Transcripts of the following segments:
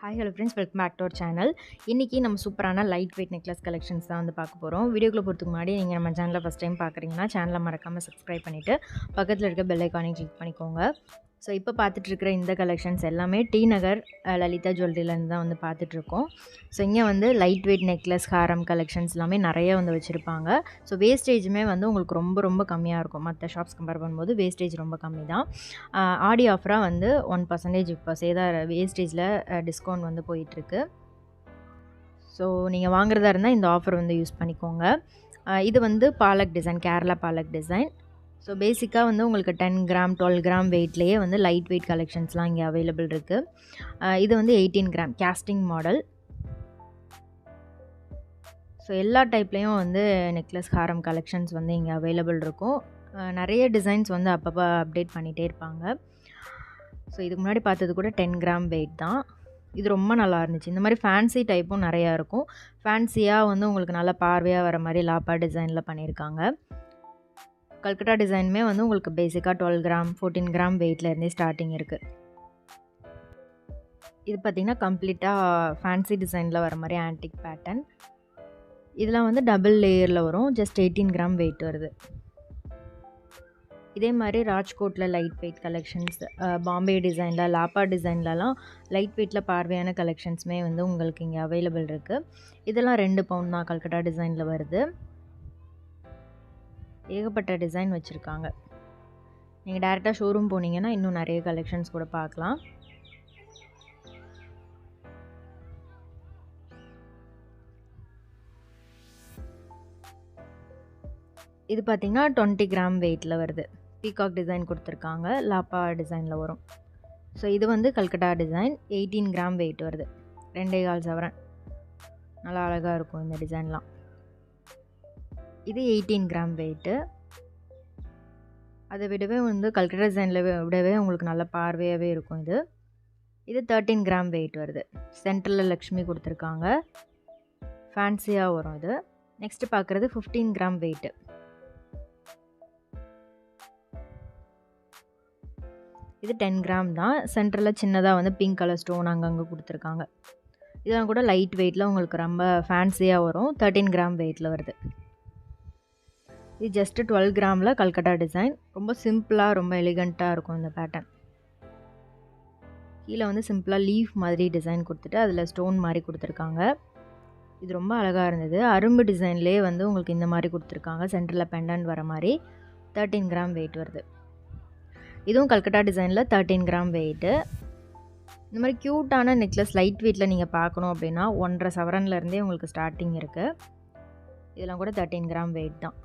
Hi hello friends, welcome back to our channel. இன்றைக்கி நம்ம சூப்பரான லைட் வெயிட் நெக்லஸ் கலெக்ஷன்ஸ் தான் வந்து பார்க்க போகிறோம். வீடியோக்குள்ளே போகிறதுக்கு முன்னாடி நீங்கள் நம்ம சேனலை ஃபஸ்ட் டைம் பார்க்குறீங்கன்னா சேனலை மறக்காமல் சப்ஸ்கிரைப் பண்ணிவிட்டு பக்கத்தில் இருக்க பெல் ஐக்கானையும் கிளிக் பண்ணிக்கோங்க. ஸோ இப்போ பார்த்துட்ருக்கிற இந்த கலெக்ஷன்ஸ் எல்லாமே டி நகர் லலிதா ஜுவல்லரிலேருந்து தான் வந்து பார்த்துட்ருக்கோம். ஸோ இங்கே வந்து லைட் வெயிட் நெக்லஸ் ஹாரம் கலெக்ஷன்ஸ் எல்லாமே நிறைய வந்து வச்சுருப்பாங்க. ஸோ வேஸ்டேஜுமே வந்து உங்களுக்கு ரொம்ப ரொம்ப கம்மியாக இருக்கும். மற்ற ஷாப்ஸ் கம்பேர் பண்ணும்போது வேஸ்டேஜ் ரொம்ப கம்மி தான். ஆடி ஆஃபராக வந்து 1% இப்போ வேஸ்டேஜில் டிஸ்கவுண்ட் வந்து போயிட்டுருக்கு. ஸோ நீங்கள் வாங்குறதா இருந்தால் இந்த ஆஃபர் வந்து யூஸ் பண்ணிக்கோங்க. இது வந்து பாலக் டிசைன், கேரளா பாலக் டிசைன். ஸோ பேசிக்காக வந்து உங்களுக்கு 10 கிராம் 12 கிராம் வெயிட்லேயே வந்து லைட் வெயிட் கலெக்ஷன்ஸ்லாம் இங்கே அவைலபிள் இருக்குது. இது வந்து 18 கிராம் கேஸ்டிங் மாடல். ஸோ எல்லா டைப்லேயும் வந்து நெக்லஸ் ஹாரம் கலெக்ஷன்ஸ் வந்து இங்கே அவைலபிள் இருக்கும். நிறைய டிசைன்ஸ் வந்து அப்பப்போ அப்டேட் பண்ணிகிட்டே இருப்பாங்க. ஸோ இதுக்கு முன்னாடி பார்த்தது கூட 10 கிராம் வெயிட் தான். இது ரொம்ப நல்லா இருந்துச்சு. இந்த மாதிரி ஃபேன்சி டைப்பும் நிறையா இருக்கும். ஃபேன்சியாக வந்து உங்களுக்கு நல்லா பார்வையாக வர மாதிரி லாப்பா டிசைனில் பண்ணியிருக்காங்க. கல்கட்டா டிசைனுமே வந்து உங்களுக்கு பேசிக்காக 12 கிராம் 14 கிராம் வெயிட்லேருந்தே ஸ்டார்டிங் இருக்குது. இது பார்த்திங்கன்னா கம்ப்ளீட்டாக ஃபேன்சி டிசைனில் வர மாதிரி ஆன்டிக் பேட்டர்ன். இதெல்லாம் வந்து டபுள் லேயரில் வரும். ஜஸ்ட் 18 கிராம் வெயிட் வருது. இதே மாதிரி ராஜ்கோட்டில் லைட் வெயிட் கலெக்ஷன்ஸ், பாம்பே டிசைனில் லாப்பா டிசைன்லலாம் லைட் வெயிட்டில் பார்வையான கலெக்ஷன்ஸுமே வந்து உங்களுக்கு இங்கே அவைலபிள் இருக்குது. இதெல்லாம் 2 பவுண்ட் தான் கல்கட்டா டிசைனில் வருது. ஏகப்பட்ட டிசைன் வச்சுருக்காங்க. நீங்கள் டேரெக்டாக ஷோரூம் போனீங்கன்னா இன்னும் நிறைய கலெக்ஷன்ஸ் கூட பார்க்கலாம். இது பார்த்திங்கன்னா 20 கிராம் வெயிட்டில் வருது. பீகாக் டிசைன் கொடுத்துருக்காங்க, லாப்பா டிசைனில் வரும். ஸோ இது வந்து கல்கட்டா டிசைன் 18 கிராம் வெயிட் வருது. 2.25 சவரன். நல்லா அழகாக இருக்கும் இந்த டிசைன்லாம். இது 18 கிராம் வெயிட்டு. அதை விடவே வந்து கல்கட்டா டிசைனில் விடவே உங்களுக்கு நல்ல பார்வையாகவே இருக்கும். இது 13 கிராம் வெயிட் வருது. சென்டரில் லக்ஷ்மி கொடுத்துருக்காங்க, ஃபேன்சியாக வரும் இது. நெக்ஸ்ட்டு பார்க்குறது 15 கிராம் வெயிட்டு. இது 10 கிராம் தான். சென்டரில் சின்னதாக வந்து பிங்க் கலர் ஸ்டோன் அங்கங்கே கொடுத்துருக்காங்க. இதெல்லாம் கூட லைட் வெயிட்டில் உங்களுக்கு ரொம்ப ஃபேன்சியாக வரும். 13 கிராம் வெயிட்டில் வருது. இது ஜஸ்ட்டு 12 கிராமில் கல்கட்டா டிசைன். ரொம்ப சிம்பிளாக ரொம்ப எலிகண்ட்டாக இருக்கும் இந்த பேட்டர்ன். கீழே வந்து சிம்பிளாக லீஃப் மாதிரி டிசைன் கொடுத்துட்டு அதில் ஸ்டோன் மாதிரி கொடுத்துருக்காங்க. இது ரொம்ப அழகாக இருந்தது. அரும்பு டிசைன்லேயே வந்து உங்களுக்கு இந்த மாதிரி கொடுத்துருக்காங்க. சென்டரில் பெண்டன்ட் வர மாதிரி. 13 கிராம் வெயிட் வருது. இதுவும் கல்கட்டா டிசைனில் 13 கிராம் வெயிட்டு. இந்த மாதிரி க்யூட்டான நெக்லஸ் லைட் வெயிட்டில் நீங்கள் பார்க்கணும் அப்படின்னா 1.5 சவரன்லேருந்தே உங்களுக்கு ஸ்டார்டிங் இருக்குது. இதெல்லாம் கூட 13 கிராம் வெயிட் தான்.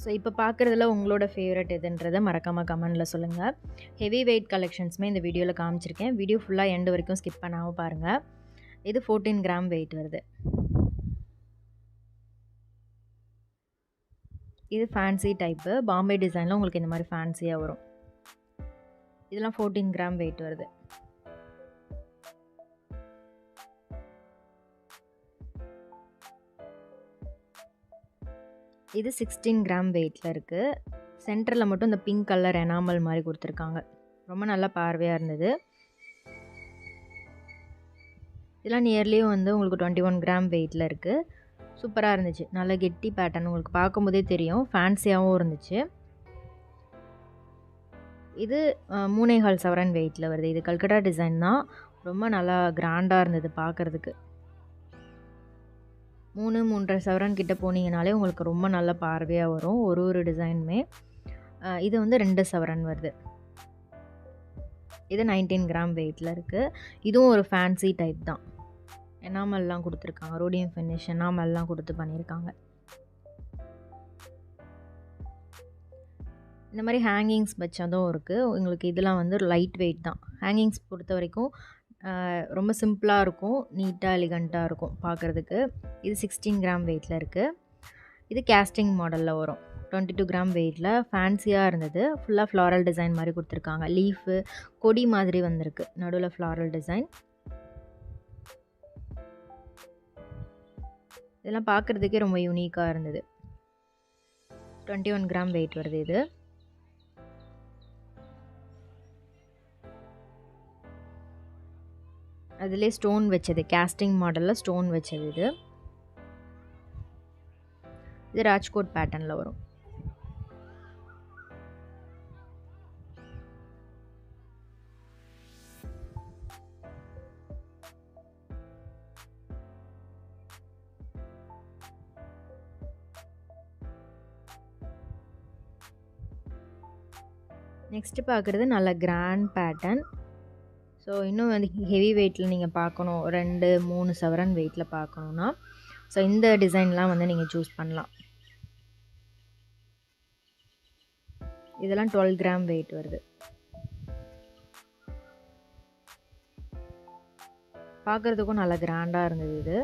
ஸோ இப்போ பார்க்குறதுல உங்களோட ஃபேவரட் எதுன்றதை மறக்காமல் கமெண்டில் சொல்லுங்கள். ஹெவி வெயிட் கலெக்ஷன்ஸுமே இந்த வீடியோவில் காமிச்சிருக்கேன். வீடியோ ஃபுல்லாக எண்டு வரைக்கும் ஸ்கிப் பண்ணாமல் பாருங்கள். இது 14 கிராம் வெயிட் வருது. இது ஃபேன்சி டைப்பு. பாம்பே டிசைனில் உங்களுக்கு இந்த மாதிரி ஃபேன்சியாக வரும். இதெல்லாம் 14 கிராம் வெயிட் வருது. இது 16 கிராம் வெயிட்டில் இருக்குது. சென்டரில் மட்டும் இந்த பிங்க் கலர் எனாமல் மாதிரி கொடுத்துருக்காங்க. ரொம்ப நல்லா பார்வையாக இருந்தது. இதெல்லாம் நியர்லியும் வந்து உங்களுக்கு 21 கிராம் வெயிட்டில் இருக்குது. சூப்பராக இருந்துச்சு. நல்ல கெட்டி பேட்டர்ன், உங்களுக்கு பார்க்கும்போதே தெரியும். ஃபேன்சியாகவும் இருந்துச்சு. இது 3.25 சவரன் வெயிட்டில் வருது. இது கல்கட்டா டிசைன் தான். ரொம்ப நல்லா கிராண்டாக இருந்தது பார்க்குறதுக்கு. 3.5 சவரன் கிட்ட போனீங்கனாலே உங்களுக்கு ரொம்ப நல்ல பார்வையாக வரும் ஒரு டிசைனுமே. இது வந்து 2 சவரன் வருது. இது 19 கிராம் வெயிட்டில் இருக்குது. இதுவும் ஒரு ஃபேன்சி டைப் தான். எனாமல்லாம் கொடுத்துருக்காங்க. ரோடியம் ஃபினிஷ் எனாமல்லாம் கொடுத்து பண்ணியிருக்காங்க. இந்த மாதிரி ஹேங்கிங்ஸ் வச்சதும் இருக்குது உங்களுக்கு. இதெல்லாம் வந்து லைட் வெயிட் தான். ஹேங்கிங்ஸ் பொறுத்த வரைக்கும் ரொம்ப சிம்பிளாக இருக்கும். நீட்டாக எலிகண்ட்டாக இருக்கும் பார்க்குறதுக்கு. இது 16 கிராம் வெயிட்டில் இருக்குது. இது கேஸ்டிங் மாடலில் வரும். 22 கிராம் வெயிட்டில் ஃபேன்சியாக இருந்தது. ஃபுல்லாக ஃப்ளாரல் டிசைன் மாதிரி கொடுத்துருக்காங்க. லீஃபு கொடி மாதிரி வந்திருக்கு. நடுவில் ஃப்ளாரல் டிசைன். இதெல்லாம் பார்க்குறதுக்கே ரொம்ப யூனிக்காக இருந்தது. 21 கிராம் வெயிட் வருது இது. அதிலே ஸ்டோன் வச்சது, கேஸ்டிங் மாடலில் ஸ்டோன் வச்சது இது. இது ராஜ்கோட் பேட்டர்னில் வரும். நெக்ஸ்ட்டு பார்க்குறது நல்ல கிராண்ட் பேட்டர்ன். ஸோ இன்னும் வந்து ஹெவி வெயிட்டில் நீங்கள் பார்க்கணும், 2-3 சவரன் வெயிட்டில் பார்க்கணுன்னா ஸோ இந்த டிசைன்லாம் வந்து நீங்கள் சூஸ் பண்ணலாம். இதெல்லாம் 12 கிராம் வெயிட் வருது. பார்க்குறதுக்கும் நல்லா கிராண்டாக இருந்தது இது.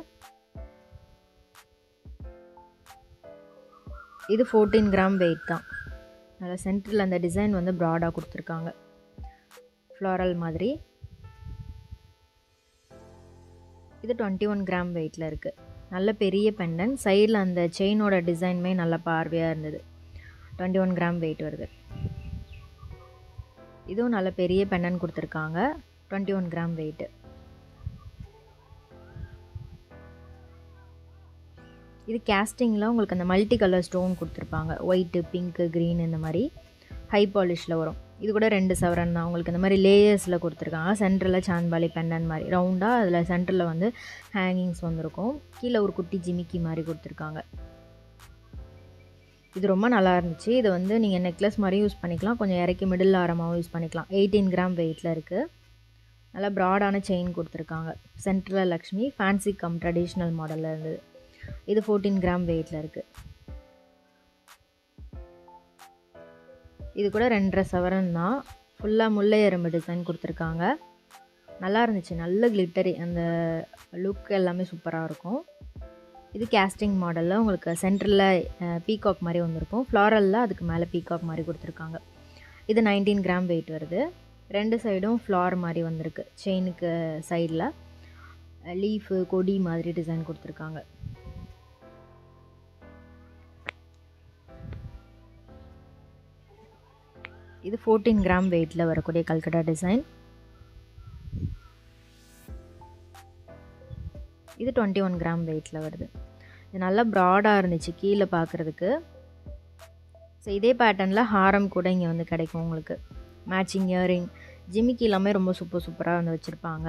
இது 14 கிராம் வெயிட் தான். நல்லா சென்டரில் அந்த டிசைன் வந்து ப்ராடாக கொடுத்துருக்காங்க, ஃப்ளாரல் மாதிரி. இது 21 கிராம் வெயிட்டில் இருக்குது. நல்ல பெரிய பெண்டன், சைடில் அந்த செயினோட டிசைனுமே நல்ல பார்வையாக இருந்தது. 21 கிராம் வெயிட் வருது. இதுவும் நல்ல பெரிய பெண்டன் கொடுத்துருக்காங்க, 21 கிராம் வெயிட்டு. இது கேஸ்டிங்கில் உங்களுக்கு அந்த மல்டி கலர் ஸ்டோன் கொடுத்துருப்பாங்க, ஒயிட்டு, பிங்க்கு, க்ரீன், இந்த மாதிரி ஹை பாலிஷில் வரும். இது கூட 2 சவரன் தான். உங்களுக்கு இந்த மாதிரி லேயர்ஸில் கொடுத்துருக்காங்க. சென்டரில் சான்பாலி பெண்டன் மாதிரி ரவுண்டாக, அதில் சென்டரில் வந்து ஹேங்கிங்ஸ் வந்திருக்கும். கீழே ஒரு குட்டி ஜிமிக்கி மாதிரி கொடுத்துருக்காங்க. இது ரொம்ப நல்லா இருந்துச்சு. இதை வந்து நீங்கள் நெக்லஸ் மாதிரி யூஸ் பண்ணிக்கலாம், கொஞ்சம் இறக்கி மிடில் ஆரமாகவும் யூஸ் பண்ணிக்கலாம். 18 கிராம் வெயிட்டில் இருக்குது. நல்லா ப்ராடான செயின் கொடுத்துருக்காங்க. சென்டரில் லக்ஷ்மி, ஃபேன்சி கம் ட்ரெடிஷ்னல் மாடலில் இருந்தது. இது 14 கிராம் வெயிட்டில் இருக்குது. இது கூட 2.5 சவரன் தான். ஃபுல்லாக முல்லை எறும்பு டிசைன் கொடுத்துருக்காங்க. நல்லா இருந்துச்சு, நல்ல கிளிட்டரி, அந்த லுக் எல்லாமே சூப்பராக இருக்கும். இது கேஸ்டிங் மாடலில் உங்களுக்கு சென்டரில் பீகாக் மாதிரி வந்திருக்கும், ஃப்ளாரலில் அதுக்கு மேலே பீகாக் மாதிரி கொடுத்துருக்காங்க. இது 19 கிராம் வெயிட் வருது. 2 சைடும் ஃப்ளார் மாதிரி வந்திருக்கு. செயினுக்கு சைடில் லீஃபு, கொடி மாதிரி டிசைன் கொடுத்துருக்காங்க. இது 14 கிராம் வெயிட்டில் வரக்கூடிய கல்கட்டா டிசைன். இது 21 கிராம் வெயிட்டில் வருது. இது நல்லா ப்ராடாக இருந்துச்சு கீழே பார்க்குறதுக்கு. ஸோ இதே பேட்டர்னில் ஹாரம் கூட இங்கே வந்து கிடைக்கும் உங்களுக்கு. மேட்சிங் இயரிங், ஜிமிக்கி எல்லாமே ரொம்ப சூப்பராக வந்து வச்சுருப்பாங்க.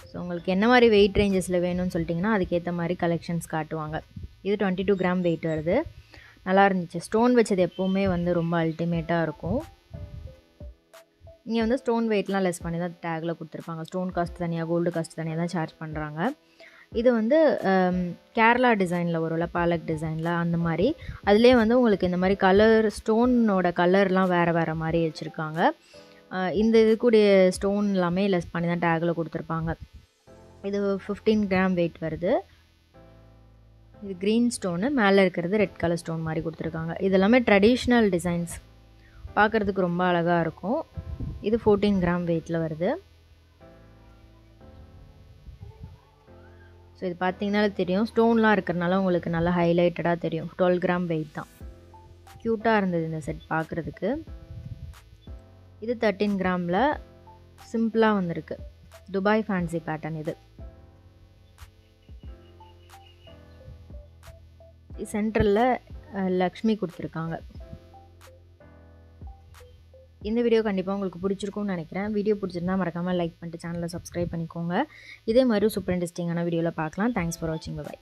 ஸோ உங்களுக்கு என்ன மாதிரி வெயிட் ரேஞ்சஸில் வேணும்னு சொல்லிட்டிங்கன்னா அதுக்கேற்ற மாதிரி கலெக்ஷன்ஸ் காட்டுவாங்க. இது 22 கிராம் வெயிட் வருது. நல்லா இருந்துச்சு. ஸ்டோன் வச்சது எப்போவுமே வந்து ரொம்ப அல்டிமேட்டாக இருக்கும். இங்கே வந்து ஸ்டோன் வெயிட்லாம் லெஸ் பண்ணி தான் டேக்கில் கொடுத்துருப்பாங்க. ஸ்டோன் காஸ்ட் தனியாக, கோல்டு காஸ்ட் தனியாக தான் சார்ஜ் பண்ணுறாங்க. இது வந்து கேரளா டிசைனில் வரும்ல, பாலக் டிசைனில், அந்த மாதிரி அதிலே வந்து உங்களுக்கு இந்த மாதிரி கலர், ஸ்டோனோட கலர்லாம் வேறு மாதிரி வச்சுருக்காங்க. இந்த இது கூடிய ஸ்டோன் எல்லாமே லெஸ் பண்ணி தான் டேக்கில் கொடுத்துருப்பாங்க. இது 15 கிராம் வெயிட் வருது. இது க்ரீன் ஸ்டோனு, மேலே இருக்கிறது ரெட் கலர் ஸ்டோன் மாதிரி கொடுத்துருக்காங்க. இது எல்லாமே ட்ரெடிஷ்னல் டிசைன்ஸ், பார்க்குறதுக்கு ரொம்ப அழகாக இருக்கும். இது 14 கிராம் வெயிட்டில் வருது. ஸோ இது பார்த்தீங்கன்னாலே தெரியும், ஸ்டோன்லாம் இருக்கிறனால உங்களுக்கு நல்லா ஹைலைட்டடாக தெரியும். 12 கிராம் வெயிட் தான். க்யூட்டாக இருந்தது இந்த செட் பார்க்குறதுக்கு. இது 13 கிராமில் சிம்பிளாக வந்திருக்கு. Dubai fancy pattern. இது சென்டரில் லக்ஷ்மி கொடுத்துருக்காங்க. இந்த வீடியோ கண்டிப்பாக உங்களுக்கு பிடிச்சிருக்கும்னு நினைக்கிறேன். வீடியோ பிடிச்சிருந்தா மறக்காமல் லைக் பண்ணிட்டு சேனலை சப்ஸ்கிரைப் பண்ணிக்கோங்க. இதே மாதிரி சூப்பர் இன்ட்ரெஸ்டிங்கான வீடியோவில் பார்க்கலாம். தேங்க்ஸ் ஃபார் வாட்சிங். பை.